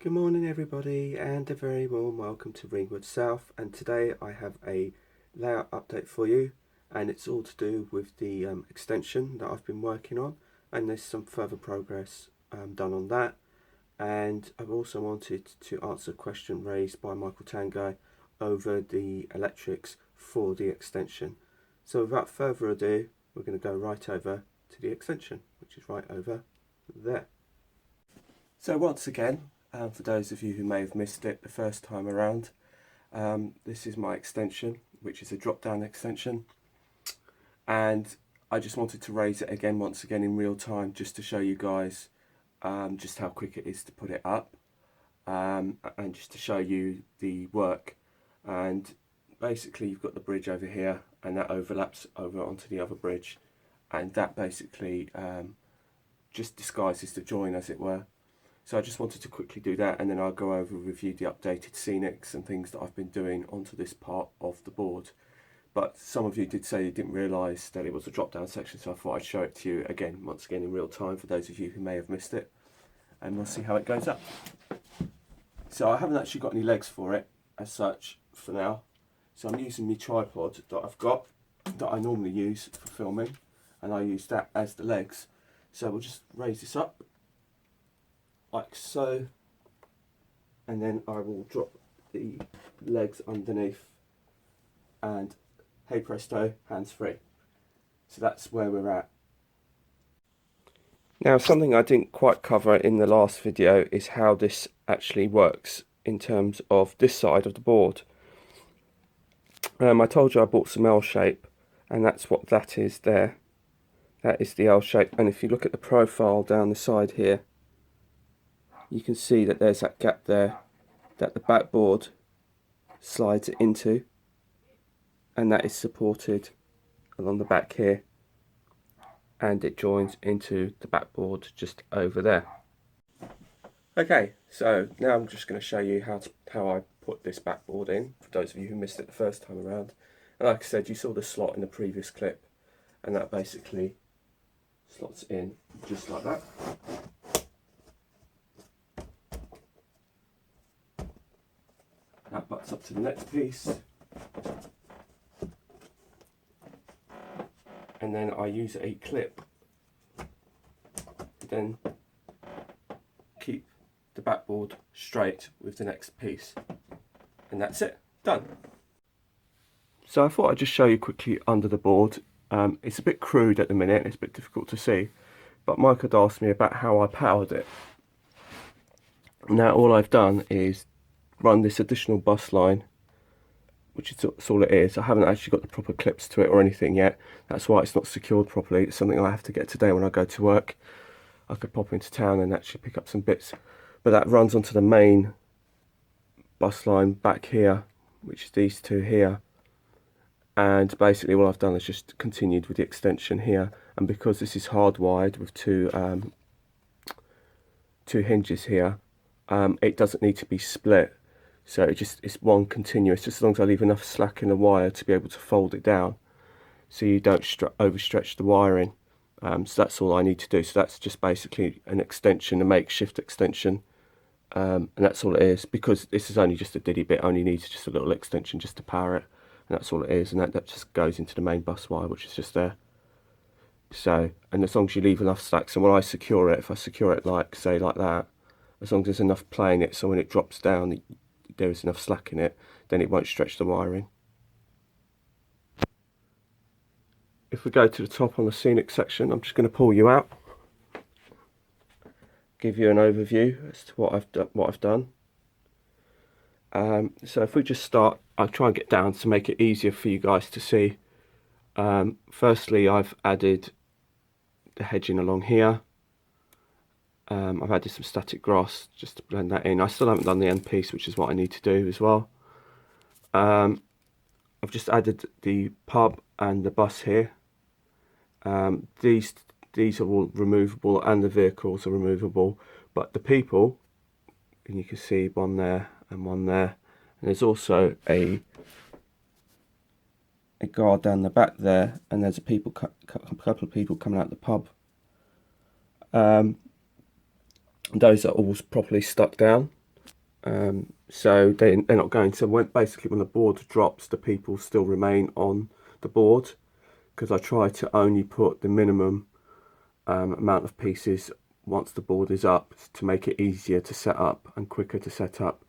Good morning everybody, and a very warm welcome to Ringwood South. And today I have a layout update for you, and it's all to do with the extension that I've been working on, and there's some further progress done on that. And I've also wanted to answer a question raised by Michael Tango over the electrics for the extension. So without further ado, we're going to go right over to the extension, which is right over there. So once again, for those of you who may have missed it the first time around, this is my extension, which is a drop-down extension, and I just wanted to raise it again once again in real time, just to show you guys just how quick it is to put it up, and just to show you the work. And basically you've got the bridge over here, and that overlaps over onto the other bridge, and that basically just disguises the join, as it were. So I just wanted to quickly do that, and then I'll go over and review the updated Scenics and things that I've been doing onto this part of the board. But some of you did say you didn't realise that it was a drop-down section, so I thought I'd show it to you again, once again in real time, for those of you who may have missed it. And we'll see how it goes up. So I haven't actually got any legs for it, as such, for now. So I'm using my tripod that I've got, that I normally use for filming, and I use that as the legs. So we'll just raise this up, like so, and then I will drop the legs underneath, and hey presto, hands free. So that's where we're at. Now, something I didn't quite cover in the last video is how this actually works in terms of this side of the board. I told you I bought some L shape, and that's what that is there. That is the L shape, and if you look at the profile down the side here, you can see that there's that gap there that the backboard slides it into, and that is supported along the back here, and it joins into the backboard just over there. Okay, so now I'm just going to show you how I put this backboard in, for those of you who missed it the first time around. And like I said, you saw the slot in the previous clip, and that basically slots in just like that. That butts up to the next piece, and then I use a clip to then keep the backboard straight with the next piece, and that's it, done. So I thought I'd just show you quickly under the board. It's a bit crude at the minute, it's a bit difficult to see, but Mike had asked me about how I powered it. Now all I've done is run this additional bus line, which is that's all it is. I haven't actually got the proper clips to it or anything yet. That's why it's not secured properly. It's something I have to get today when I go to work. I could pop into town and actually pick up some bits, but that runs onto the main bus line back here, which is these two here. And basically all I've done is just continued with the extension here, and because this is hardwired with two hinges here, it doesn't need to be split. So it's one continuous, just as long as I leave enough slack in the wire to be able to fold it down, so you don't overstretch the wiring. So that's all I need to do. So that's just basically an extension, a makeshift extension, and that's all it is. Because this is only just a diddy bit, only needs just a little extension just to power it, and that's all it is. And that just goes into the main bus wire, which is just there. So, and as long as you leave enough slack, so when I secure it, if I secure it like, say like that, as long as there's enough play in it, so when it drops down, there is enough slack in it, then it won't stretch the wiring. If we go to the top on the Scenic section, I'm just going to pull you out, give you an overview as to what I've done. So if we just start, I'll try and get down to make it easier for you guys to see. Firstly, I've added the hedging along here. I've added some static grass just to blend that in. I still haven't done the end piece, which is what I need to do as well. I've just added the pub and the bus here. These are all removable, and the vehicles are removable, but the people, and you can see one there and one there, and there's also a guard down the back there, and there's a couple of people coming out the pub. Those are all properly stuck down. so they're not going to, basically when the board drops, the people still remain on the board, because I try to only put the minimum amount of pieces once the board is up, to make it easier to set up and quicker to set up,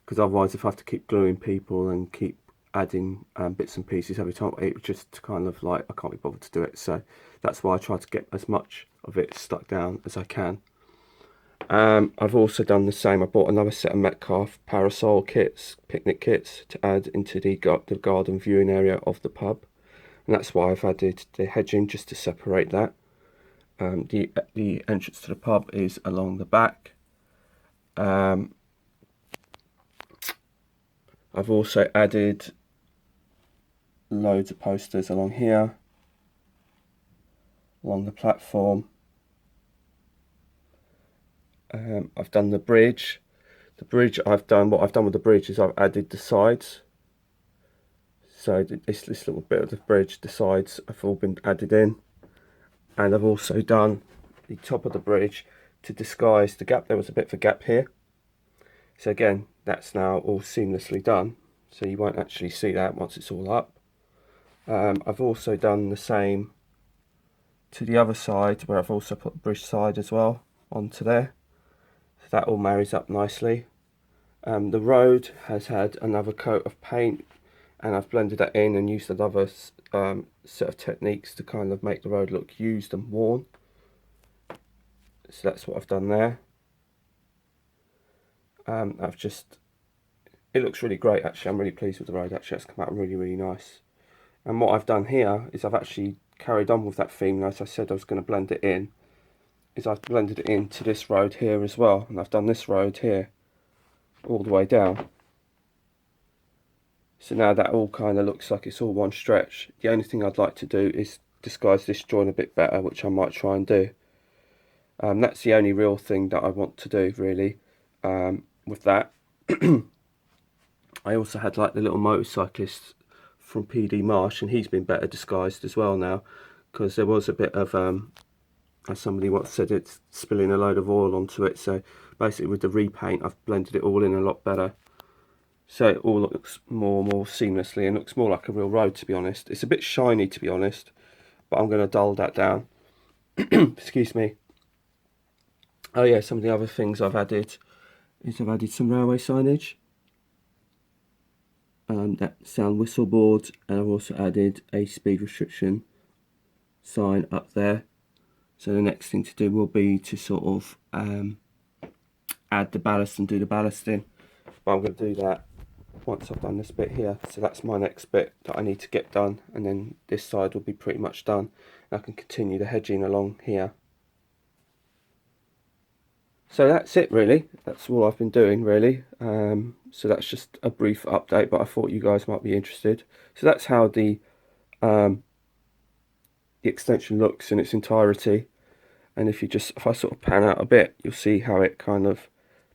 because otherwise if I have to keep gluing people and keep adding bits and pieces every time, it just kind of like, I can't be bothered to do it. So that's why I try to get as much of it stuck down as I can. I've also done the same. I bought another set of Metcalf parasol kits, picnic kits, to add into the garden viewing area of the pub, and that's why I've added the hedging, just to separate that. The entrance to the pub is along the back. I've also added loads of posters along here, along the platform. I've done the bridge. What I've done with the bridge is I've added the sides. So this little bit of the bridge, the sides have all been added in. And I've also done the top of the bridge to disguise the gap. There was a bit of a gap here. So again, that's now all seamlessly done. So you won't actually see that once it's all up. I've also done the same to the other side, where I've also put the bridge side as well onto there. So that all marries up nicely. The road has had another coat of paint, and I've blended that in and used another set of techniques to kind of make the road look used and worn. So that's what I've done there. It looks really great actually. I'm really pleased with the road actually. It's come out really nice. And what I've done here is I've actually carried on with that theme. As I said I was going to blend it in, is I've blended it into this road here as well, and I've done this road here all the way down. So now that all kind of looks like it's all one stretch. The only thing I'd like to do is disguise this join a bit better, which I might try and do. That's the only real thing that I want to do really with that. I also had like the little motorcyclist from PD Marsh, and he's been better disguised as well now, because there was a bit of as somebody once said, it's spilling a load of oil onto it. So basically with the repaint I've blended it all in a lot better, so it all looks more seamlessly and looks more like a real road, to be honest. It's a bit shiny, to be honest, but I'm going to dull that down. Excuse me. Oh yeah, some of the other things I've added is I've added some railway signage, that sound whistle board, and I've also added a speed restriction sign up there. So the next thing to do will be to sort of add the ballast and do the ballasting, but I'm going to do that once I've done this bit here. So that's my next bit that I need to get done, and then this side will be pretty much done. I can continue the hedging along here. So that's it really. That's all I've been doing really. So that's just a brief update, but I thought you guys might be interested. So that's how the extension looks in its entirety. And if I sort of pan out a bit, you'll see how it kind of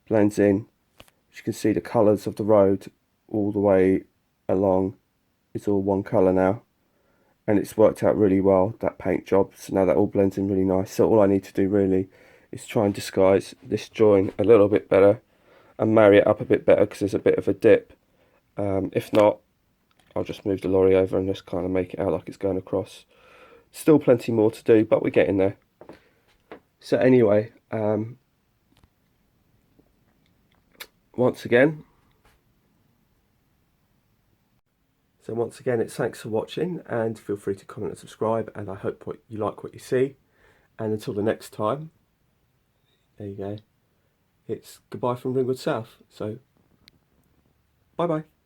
blends in. As you can see, the colours of the road all the way along is all one colour now, and it's worked out really well, that paint job. So now that all blends in really nice. So all I need to do really is try and disguise this join a little bit better and marry it up a bit better, because there's a bit of a dip. If not, I'll just move the lorry over and just kind of make it out like it's going across. Still plenty more to do, but we're getting there. So anyway, once again, it's thanks for watching, and feel free to comment and subscribe, and I hope you like what you see. And until the next time, there you go. It's goodbye from Ringwood South. So bye bye.